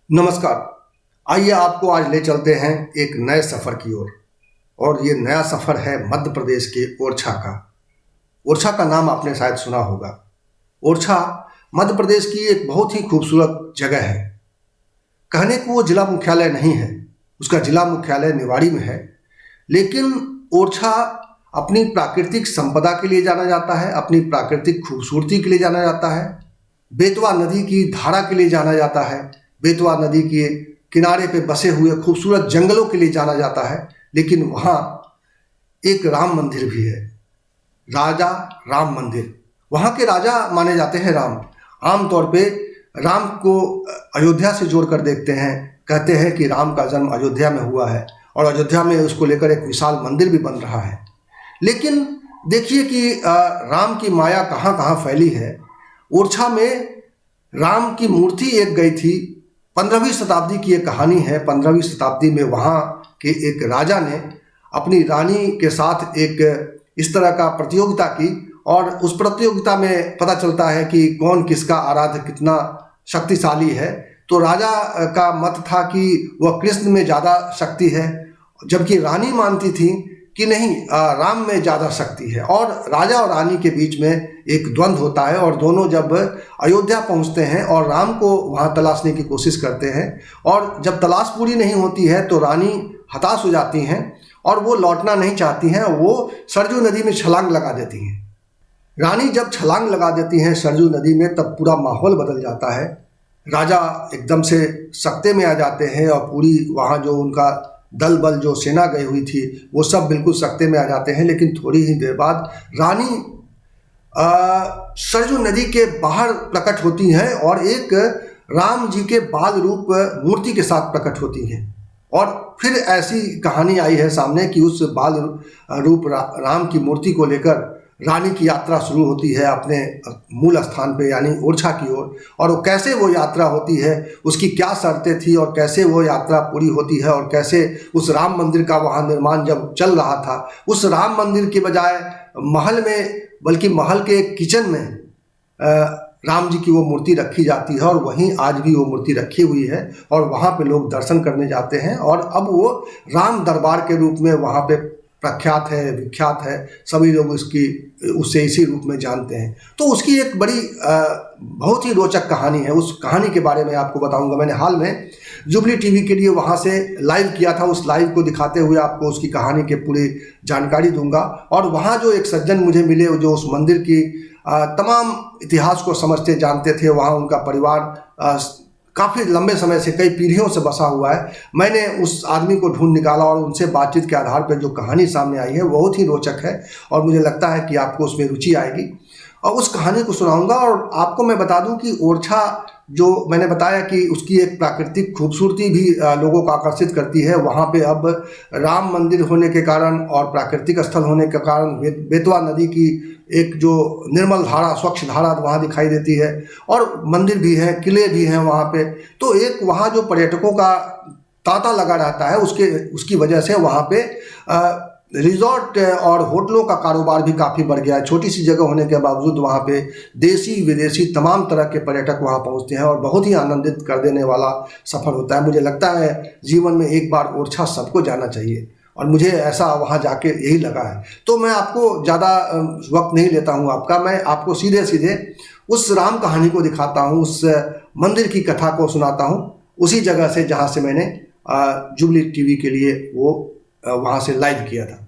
नमस्कार। आइए आपको आज ले चलते हैं एक नए सफ़र की ओर। और ये नया सफ़र है मध्य प्रदेश के ओरछा का। ओरछा का नाम आपने शायद सुना होगा। ओरछा मध्य प्रदेश की एक बहुत ही खूबसूरत जगह है। कहने को वो जिला मुख्यालय नहीं है, उसका जिला मुख्यालय निवाड़ी में है, लेकिन ओरछा अपनी प्राकृतिक संपदा के लिए जाना जाता है, अपनी प्राकृतिक खूबसूरती के लिए जाना जाता है, बेतवा नदी की धारा के लिए जाना जाता है, बेतवा नदी के किनारे पे बसे हुए खूबसूरत जंगलों के लिए जाना जाता है। लेकिन वहाँ एक राम मंदिर भी है, राजा राम मंदिर। वहाँ के राजा माने जाते हैं राम। आमतौर पे राम को अयोध्या से जोड़कर देखते हैं, कहते हैं कि राम का जन्म अयोध्या में हुआ है और अयोध्या में उसको लेकर एक विशाल मंदिर भी बन रहा है। लेकिन देखिए कि राम की माया कहाँ कहाँ फैली है। ओरछा में राम की मूर्ति एक गई थी। 15वीं शताब्दी की एक कहानी है। 15वीं शताब्दी में वहाँ के एक राजा ने अपनी रानी के साथ एक इस तरह का प्रतियोगिता की और उस प्रतियोगिता में पता चलता है कि कौन किसका आराध्य कितना शक्तिशाली है। तो राजा का मत था कि वह कृष्ण में ज़्यादा शक्ति है, जबकि रानी मानती थी कि नहीं, राम में ज़्यादा शक्ति है। और राजा और रानी के बीच में एक द्वंद्व होता है और दोनों जब अयोध्या पहुंचते हैं और राम को वहां तलाशने की कोशिश करते हैं और जब तलाश पूरी नहीं होती है तो रानी हताश हो जाती हैं और वो लौटना नहीं चाहती हैं। वो सरजू नदी में छलांग लगा देती हैं। रानी जब छलांग लगा देती हैं सरजू नदी में, तब पूरा माहौल बदल जाता है। राजा एकदम से सकते में आ जाते हैं और पूरी वहाँ जो उनका दल बल जो सेना गई हुई थी वो सब बिल्कुल सकते में आ जाते हैं। लेकिन थोड़ी ही देर बाद रानी सरजू नदी के बाहर प्रकट होती हैं और एक राम जी के बाल रूप मूर्ति के साथ प्रकट होती हैं। और फिर ऐसी कहानी आई है सामने कि उस बाल रूप राम की मूर्ति को लेकर रानी की यात्रा शुरू होती है अपने मूल स्थान पे यानी ओरछा की ओर। और वो कैसे वो यात्रा होती है, उसकी क्या शर्तें थी और कैसे वो यात्रा पूरी होती है और कैसे उस राम मंदिर का वहाँ निर्माण जब चल रहा था, उस राम मंदिर के बजाय महल में, बल्कि महल के किचन में राम जी की वो मूर्ति रखी जाती है और वहीं आज भी वो मूर्ति रखी हुई है और वहाँ पे लोग दर्शन करने जाते हैं। और अब वो राम दरबार के रूप में वहाँ पे प्रख्यात है, विख्यात है। सभी लोग उससे इसी रूप में जानते हैं। तो उसकी एक बड़ी बहुत ही रोचक कहानी है। उस कहानी के बारे में आपको बताऊंगा। मैंने हाल में जुबली टीवी के लिए वहाँ से लाइव किया था। उस लाइव को दिखाते हुए आपको उसकी कहानी के पूरी जानकारी दूंगा। और वहाँ जो एक सज्जन मुझे मिले जो उस मंदिर की तमाम इतिहास को समझते जानते थे, वहाँ उनका परिवार काफ़ी लंबे समय से, कई पीढ़ियों से बसा हुआ है। मैंने उस आदमी को ढूंढ निकाला और उनसे बातचीत के आधार पर जो कहानी सामने आई है बहुत ही रोचक है और मुझे लगता है कि आपको उसमें रुचि आएगी। और उस कहानी को सुनाऊंगा। और आपको मैं बता दूं कि ओरछा जो मैंने बताया कि उसकी एक प्राकृतिक खूबसूरती भी लोगों को आकर्षित करती है। वहाँ पे अब राम मंदिर होने के कारण और प्राकृतिक स्थल होने के कारण बेतवा नदी की एक जो निर्मल धारा, स्वच्छ धारा वहाँ दिखाई देती है और मंदिर भी है, किले भी हैं वहाँ पे। तो एक वहाँ जो पर्यटकों का तांता लगा रहता है उसकी वजह से वहाँ पे रिजॉर्ट और होटलों का कारोबार भी काफ़ी बढ़ गया है। छोटी सी जगह होने के बावजूद वहाँ पे देसी विदेशी तमाम तरह के पर्यटक वहाँ पहुँचते हैं और बहुत ही आनंदित कर देने वाला सफ़र होता है। मुझे लगता है जीवन में एक बार ओरछा सबको जाना चाहिए और मुझे ऐसा वहाँ जाके यही लगा है। तो मैं आपको ज़्यादा वक्त नहीं लेता हूँ आपका। मैं आपको सीधे सीधे उस राम कहानी को दिखाता हूँ, उस मंदिर की कथा को सुनाता हूँ, उसी जगह से जहाँ से मैंने जुबली टीवी के लिए वो वहाँ से लाइव किया था।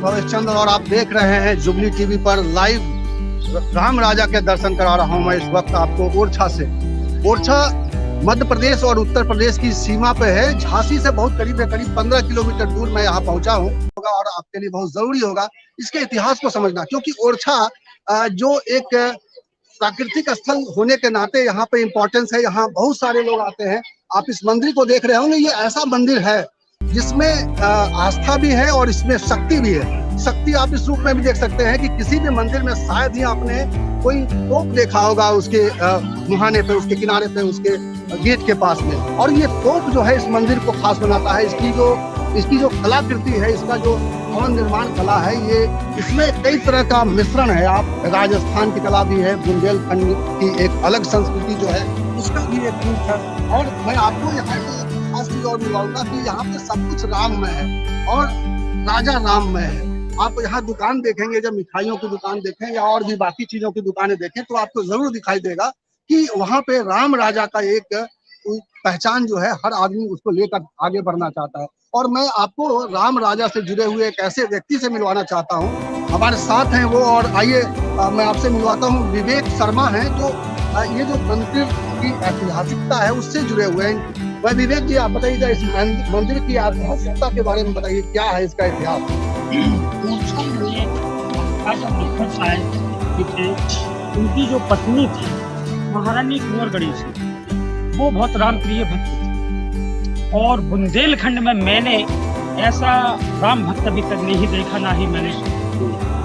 भवेश चंद्र और आप देख रहे हैं जुबली टीवी पर लाइव राम राजा के दर्शन करा रहा हूं मैं इस वक्त आपको ओरछा से। ओरछा मध्य प्रदेश और उत्तर प्रदेश की सीमा पे है, झांसी से बहुत करीब है, करीब 15 किलोमीटर दूर मैं यहाँ पहुंचा हूँ और आपके लिए बहुत जरूरी होगा इसके इतिहास को समझना, क्योंकि ओरछा जो एक प्राकृतिक स्थल होने के नाते यहाँ पे इम्पोर्टेंस है। यहाँ बहुत सारे लोग आते हैं। आप इस मंदिर को देख रहे होंगे, ये ऐसा मंदिर है जिसमें आस्था भी है और इसमें शक्ति भी है। शक्ति आप इस रूप में भी देख सकते हैं कि किसी भी मंदिर में शायद ही आपने कोई तोप देखा होगा उसके मुहाने पे, उसके किनारे पे, उसके गेट के पास में। और ये तोप जो है इस मंदिर को खास बनाता है। इसकी जो कलाकृति है, इसका जो भवन निर्माण कला है, ये इसमें कई तरह का मिश्रण है। आप राजस्थान की कला भी है, बुंदेलखंड की एक अलग संस्कृति जो है उसका भी एक रूप है। और मैं आपको यहाँ खास चीज और बताऊंगा कि यहाँ पे सब कुछ राममय है और राजा राममय है। आप यहाँ दुकान देखेंगे, जब मिठाइयों की दुकान देखें या और भी बाकी चीजों की दुकानें देखें तो आपको जरूर दिखाई देगा कि वहाँ पे राम राजा का एक पहचान जो है हर आदमी उसको लेकर आगे बढ़ना चाहता है। और मैं आपको राम राजा से जुड़े हुए एक ऐसे व्यक्ति से मिलवाना चाहता हूँ, हमारे साथ हैं वो। और आइए मैं आपसे मिलवाता हूँ, विवेक शर्मा हैं जो ये जो मंदिर की ऐतिहासिकता है उससे जुड़े हुए हैं। वह विवेक जी, आप बताइए इस मंदिर की ऐतिहासिकता के बारे में बताइए, क्या है इसका इतिहास? उनकी जो पत्नी थी महारानी कुंवर गणेश, वो बहुत रामप्रिय भक्त थी। और बुंदेलखंड में मैंने ऐसा राम भक्त अभी तक नहीं देखा, ना ही मैंने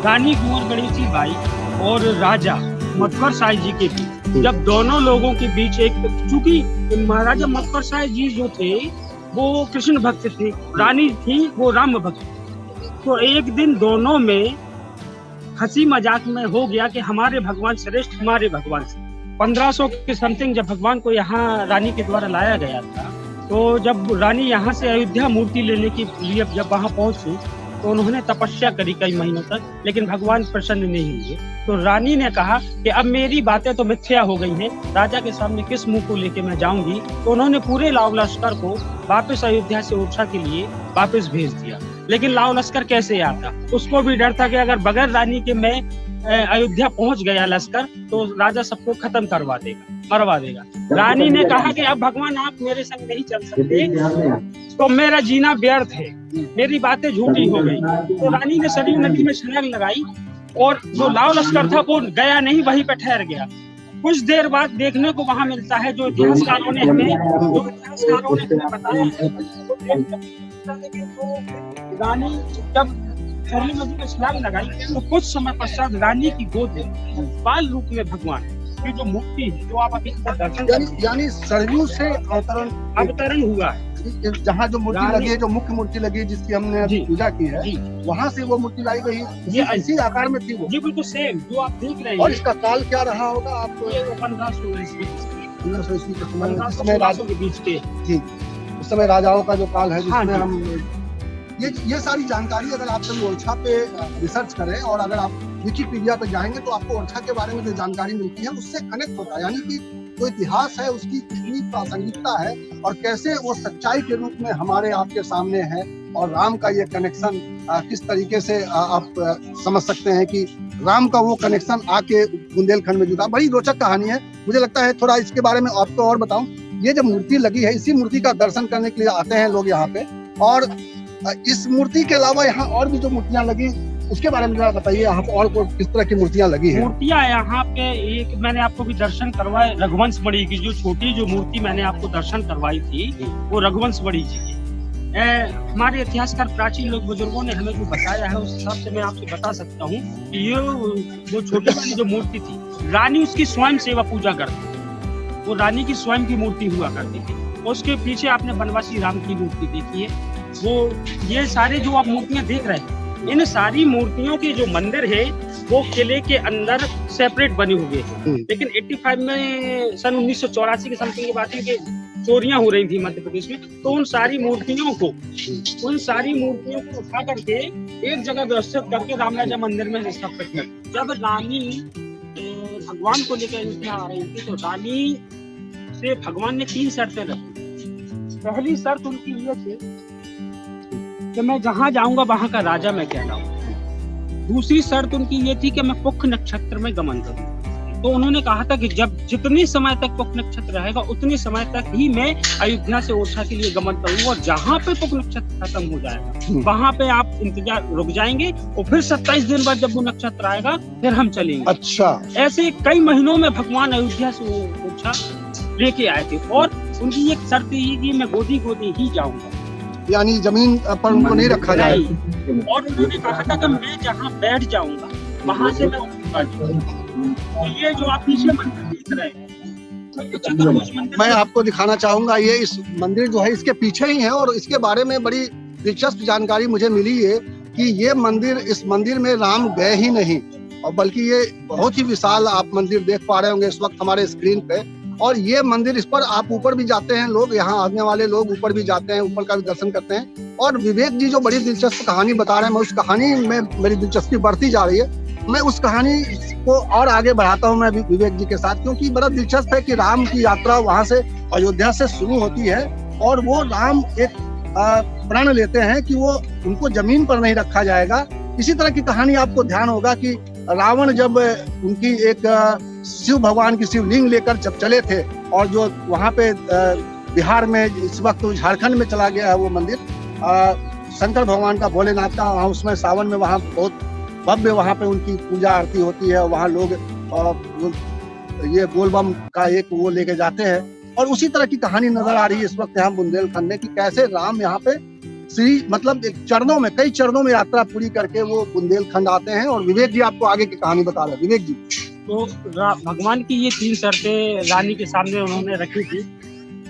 रानी कुंवर गणेश जी बाई और राजा मतवर साई जी के बीच, जब दोनों लोगों के बीच एक, चूंकि महाराजा मतवर साई जी जो थे वो कृष्ण भक्त थे, रानी थी वो राम भक्त, तो एक दिन दोनों में हंसी मजाक में हो गया कि हमारे भगवान श्रेष्ठ, हमारे भगवान से। 1500 के समथिंग जब भगवान को यहाँ रानी के द्वारा लाया गया था, तो जब रानी यहाँ से अयोध्या मूर्ति लेने के लिए जब वहाँ पहुंची तो उन्होंने तपस्या करी कई महीनों तक, लेकिन भगवान प्रसन्न नहीं हुए। तो रानी ने कहा कि अब मेरी बातें तो मिथ्या हो गई हैं, राजा के सामने किस मुंह को लेके मैं जाऊंगी। तो उन्होंने पूरे लाव लश्कर को वापस अयोध्या से ओरछा के लिए वापस भेज दिया। लेकिन लाव लश्कर कैसे आता, उसको भी डर था कि अगर बगैर रानी के मैं अयोध्या पहुंच गया लश्कर तो राजा सबको खत्म करवा देगा, मरवा देगा। रानी ने कहा कि अब भगवान आप मेरे संग नहीं चल सकते, तो मेरा जीना व्यर्थ है, मेरी बातें झूठी हो गई। तो रानी ने सरयू नदी में छलांग लगाई और जो लाव लश्कर था वो गया नहीं, वहीं पे ठहर गया। कुछ देर बाद देखने को वहां मिलता है, जो इतिहासकारों ने हमें बताया है, रानी जब सरयू नदी में छलांग लगाई तो कुछ समय पश्चात रानी की गोद में बाल रूप में भगवान की जो मूर्ति है, जो आप अभी दर्शन, यानी सरयू से अवतरण हुआ है। जहाँ जो मूर्ति लगी है, जो मुख्य मूर्ति लगी है जिसकी हमने अभी पूजा की है, वहाँ से वो मूर्ति लाई गई, ये इसी आकार में थी वो। जी बिल्कुल सेम जो आप देख रहे हैं। और इसका काल क्या रहा होगा आपको? 1500 ईस्वी के बीच के, जी उस समय राजाओं का जो काल है जिसमें हम ये सारी जानकारी अगर आप कभी ओरछा पे रिसर्च करें और अगर आप विकिपीडिया पे जाएंगे तो आपको ओरछा के बारे में जो जानकारी मिलती है उससे कनेक्ट होता है। यानी कि जो इतिहास है उसकी कितनी प्रासंगिकता है और कैसे वो सच्चाई के रूप में हमारे आपके सामने है, और राम का ये कनेक्शन किस तरीके से आप समझ सकते हैं कि राम का वो कनेक्शन आके बुंदेलखंड में जुड़ा। बड़ी रोचक कहानी है। मुझे लगता है थोड़ा इसके बारे में आपको और बताऊं। ये जो मूर्ति लगी है, इसी मूर्ति का दर्शन करने के लिए आते हैं लोग यहाँ पे, और इस मूर्ति के अलावा यहाँ और भी जो मूर्तियां लगी उसके बारे में जरा बताइए, यहाँ पर और किस तरह की मूर्तियां लगी हैं? मूर्तियां यहाँ पे एक मैंने आपको भी दर्शन करवाए, रघुवंश मणि की जो छोटी जो मूर्ति मैंने आपको दर्शन करवाई थी वो रघुवंश मणि जी की। हमारे इतिहासकार प्राचीन लोग बुजुर्गों ने हमें जो बताया है उस हिसाब से मैं आपसे बता सकता हूँ कि ये जो छोटी वाली जो मूर्ति थी, रानी उसकी स्वयं सेवा पूजा करती, वो रानी की स्वयं की मूर्ति हुआ करती थी। उसके पीछे आपने बनवासी राम की मूर्ति देखी है। वो ये सारे जो आप मूर्तियां देख रहे हैं, इन सारी मूर्तियों के जो मंदिर है वो किले के अंदर सेपरेट बने हुए हैं। लेकिन 85 में सन 1984 के समथिंग की बात है कि चोरियां हो रही थी मध्य प्रदेश में, तो उन सारी मूर्तियों को उठा करके एक जगह व्यवस्थित करके रामराजा मंदिर में स्थापित कर। जब रानी भगवान को लेकर अयोध्या आ रही थी तो रानी से भगवान ने 3 शर्तें रखी। पहली शर्त उनकी ये थी कि मैं जहाँ जाऊंगा वहां का राजा मैं कहलाऊं। दूसरी शर्त उनकी ये थी कि मैं पुख नक्षत्र में गमन करूं। तो उन्होंने कहा था कि जब जितनी समय तक पुख नक्षत्र रहेगा उतनी समय तक ही मैं अयोध्या से ओरछा के लिए गमन करूंगा, और जहां पे पुख नक्षत्र खत्म हो जाएगा वहां पे आप इंतजार रुक जाएंगे, और फिर 27 दिन बाद जब वो नक्षत्र आएगा फिर हम चलेंगे। अच्छा, ऐसे कई महीनों में भगवान अयोध्या से ओरछा लेके आए थे, और उनकी एक शर्त ये कि मैं गोदी गोदी ही जाऊंगा, यानी जमीन पर उनको नहीं रखा जाएगा। और उन्होंने कहा था कि मैं जहाँ बैठ जाऊंगा वहां से मैं उठूंगा। तो ये जो आप पीछे मंदिर देख रहे हैं, चतुर्भुज मंदिर, मैं आपको दिखाना चाहूंगा, ये इस मंदिर जो है इसके पीछे ही है, और इसके बारे में बड़ी दिलचस्प जानकारी मुझे मिली है कि ये मंदिर, इस मंदिर में राम गए ही नहीं, और बल्कि ये बहुत ही विशाल आप मंदिर देख पा रहे होंगे इस वक्त हमारे स्क्रीन पे। और ये मंदिर, इस पर आप ऊपर भी जाते हैं, लोग यहाँ आने वाले लोग ऊपर भी जाते हैं, ऊपर का भी दर्शन करते हैं। और विवेक जी जो बड़ी दिलचस्प कहानी बता रहे हैं, मैं उस कहानी में मेरी दिलचस्पी बढ़ती जा रही है। मैं उस कहानी को और आगे बढ़ाता हूँ मैं विवेक जी के साथ, क्योंकि बड़ा दिलचस्प है कि राम की यात्रा वहां से अयोध्या से शुरू होती है, और वो राम एक प्रण लेते हैं कि वो उनको जमीन पर नहीं रखा जाएगा। इसी तरह की कहानी आपको ध्यान होगा कि रावण जब उनकी एक शिव भगवान की शिवलिंग लेकर जब चले थे, और जो वहाँ पे बिहार में इस वक्त झारखंड में चला गया है वो मंदिर, शंकर भगवान का, भोलेनाथ का, वहाँ उसमें सावन में वहाँ बहुत भव्य वहाँ पे उनकी पूजा आरती होती है, वहाँ लोग ये बोलबम का एक वो लेके जाते हैं। और उसी तरह की कहानी नजर आ रही है इस वक्त यहाँ बुंदेलखंड में, कि कैसे राम यहाँ पे मतलब एक चरणों में, कई चरणों में यात्रा पूरी करके वो बुंदेलखंड आते हैं। और विवेक जी आपको आगे की कहानी बता रहे हैं। विवेक जी, तो भगवान की ये 3 शर्तें रानी के सामने उन्होंने रखी थी।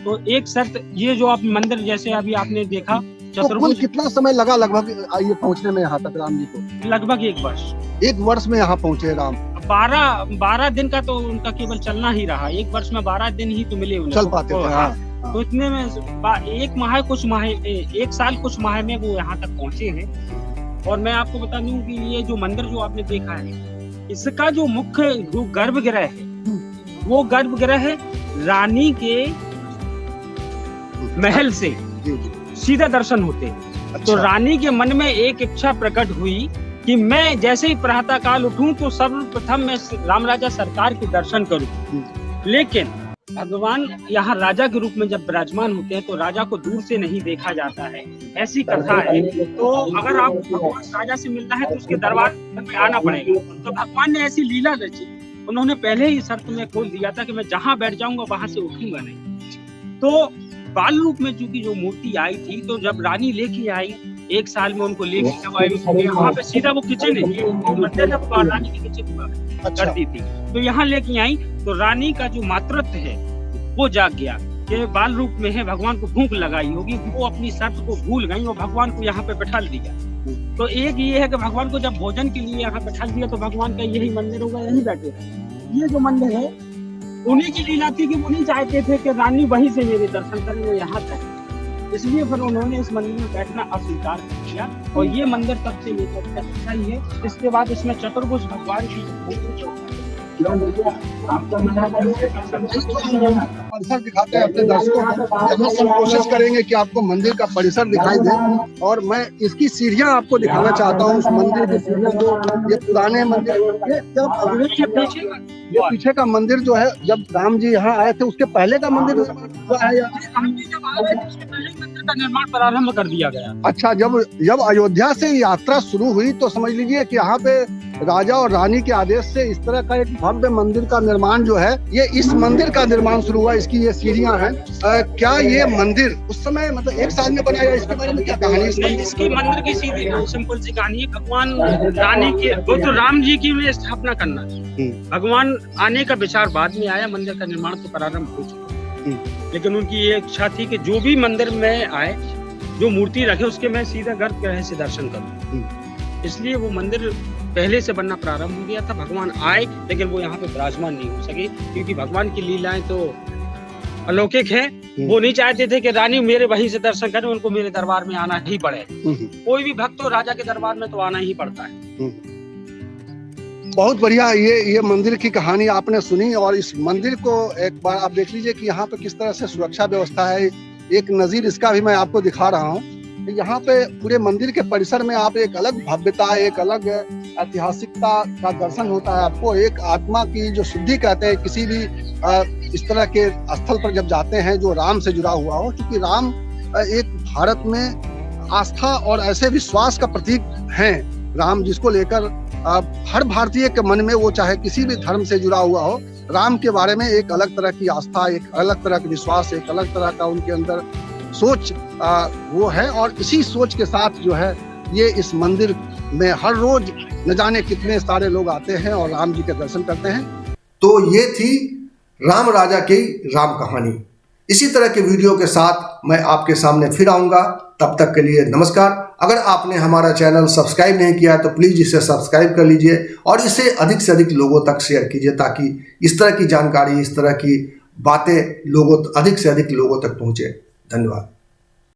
तो एक शर्त ये जो आप मंदिर जैसे अभी आपने देखा, तो कुल कितना समय लगा लगभग ये पहुंचने में यहाँ तक राम जी को? लगभग 1 वर्ष। 1 वर्ष में यहाँ पहुंचे राम? 12 दिन का तो उनका केवल चलना ही रहा। 1 वर्ष में 12 दिन ही तो मिले उन्हें चल पाते थे। हाँ। तो इतने में 1 माह कुछ माह, 1 साल कुछ माह में वो यहाँ तक पहुंचे हैं। और मैं आपको बता दूं कि ये जो मंदिर जो आपने देखा है, इसका जो मुख्य जो गर्भगृह है, वो गर्भगृह रानी के महल से सीधा दर्शन होते हैं। अच्छा। तो रानी के मन में एक इच्छा प्रकट हुई कि मैं जैसे ही प्रातः काल उठूं तो सर्वप्रथम मैं राम राजा सरकार के दर्शन करूं। लेकिन भगवान यहाँ राजा के रूप में जब विराजमान होते हैं तो राजा को दूर से नहीं देखा जाता है, ऐसी कथा है। तो अगर आप भगवान राजा से मिलना है तो उसके दरबार में आना पड़ेगा। तो भगवान ने ऐसी लीला रची, उन्होंने पहले ही शर्त में खोल दिया था कि मैं जहाँ बैठ जाऊंगा वहां से उठूंगा नहीं। तो बाल रूप में चूंकि जो मूर्ति आई थी, तो जब रानी लेके आई 1 साल में उनको लेके जब आई, वहाँ पे सीधा वो किचन है, मंदिर जब रानी की किचन करती थी, तो यहाँ लेके आई तो रानी का जो मातृत्व है वो जाग गया कि बाल रूप में है, भगवान को भूख लगाई होगी, वो अपनी शर्त को भूल गई और भगवान को यहाँ पे बैठा दिया। तो एक ये है कि भगवान को जब भोजन के लिए यहाँ बैठा दिया तो भगवान का यही मंदिर होगा, यही बैठे। ये जो मंदिर है उन्हीं की लीला थी कि वो नहीं चाहते थे कि रानी वहीं से मेरे दर्शन करें, वो यहाँ तक, इसलिए फिर उन्होंने इस मंदिर में बैठना अस्वीकार कर दिया। और ये मंदिर तब से लेकर अच्छा ही है। इसके बाद इसमें चतुर्भुज भगवान की परिसर दिखाते हैं अपने दर्शकों को। हम कोशिश करेंगे कि आपको मंदिर का परिसर दिखाई दे, और मैं इसकी सीढ़ियां आपको दिखाना चाहता हूँ। उस मंदिर की सीढ़ियां जो ये पुराने मंदिर, ये पीछे का मंदिर जो है, जब राम जी यहाँ आए थे उसके पहले का मंदिर हुआ है, मंदिर का निर्माण प्रारंभ कर दिया गया। अच्छा, जब अयोध्या से यात्रा शुरू हुई तो समझ लीजिए कि यहाँ पे राजा और रानी के आदेश से इस तरह का एक भव्य मंदिर का निर्माण जो है, ये इस मंदिर का निर्माण शुरू हुआ। इसकी ये सीढ़ियां हैं। क्या ये मंदिर उस समय मतलब 1 साल में बनाया, इसके बारे में क्या कहानी? इसकी मंदिर की सीधी सिंपल सी कहानी है। भगवान रानी के तो राम जी की स्थापना करना, भगवान आने का विचार बाद में आया, मंदिर का निर्माण तो प्रारंभ हो चुका। लेकिन उनकी ये इच्छा थी कि जो भी मंदिर में आए, जो मूर्ति रखे, उसके मैं सीधा गर्भगृह से दर्शन करूं। इसलिए वो मंदिर पहले से बनना प्रारंभ हो गया था। भगवान आए लेकिन वो यहाँ पे विराजमान नहीं हो सके, क्योंकि भगवान की लीलाएं तो अलौकिक है। वो नहीं चाहते थे कि रानी मेरे वहीं से दर्शन करें, उनको मेरे दरबार में आना ही पड़े। कोई भी भक्त तो राजा के दरबार में तो आना ही पड़ता है। बहुत बढ़िया, ये मंदिर की कहानी आपने सुनी। और इस मंदिर को एक बार आप देख लीजिए कि यहाँ पे किस तरह से सुरक्षा व्यवस्था है। एक नज़ीर इसका भी मैं आपको दिखा रहा हूँ यहाँ पे पूरे मंदिर के परिसर में आप एक अलग भव्यता, एक अलग ऐतिहासिकता का दर्शन होता है आपको। एक आत्मा की जो शुद्धि कहते हैं किसी भी इस तरह के स्थल पर जब जाते हैं जो राम से जुड़ा हुआ हो, क्योंकि राम एक भारत में आस्था और ऐसे विश्वास का प्रतीक हैं। राम जिसको लेकर हर भारतीय के मन में, वो चाहे किसी भी धर्म से जुड़ा हुआ हो, राम के बारे में एक अलग तरह की आस्था, एक अलग तरह का विश्वास, एक अलग तरह का उनके अंदर सोच वो है। और इसी सोच के साथ जो है ये इस मंदिर में हर रोज न जाने कितने सारे लोग आते हैं और राम जी के दर्शन करते हैं। तो ये थी राम राजा की राम कहानी। इसी तरह के वीडियो के साथ मैं आपके सामने फिर आऊँगा। तब तक के लिए नमस्कार। अगर आपने हमारा चैनल सब्सक्राइब नहीं किया तो प्लीज़ इसे सब्सक्राइब कर लीजिए और इसे अधिक से अधिक लोगों तक शेयर कीजिए, ताकि इस तरह की जानकारी, इस तरह की बातें अधिक से अधिक लोगों तक पहुँचे। धन्यवाद।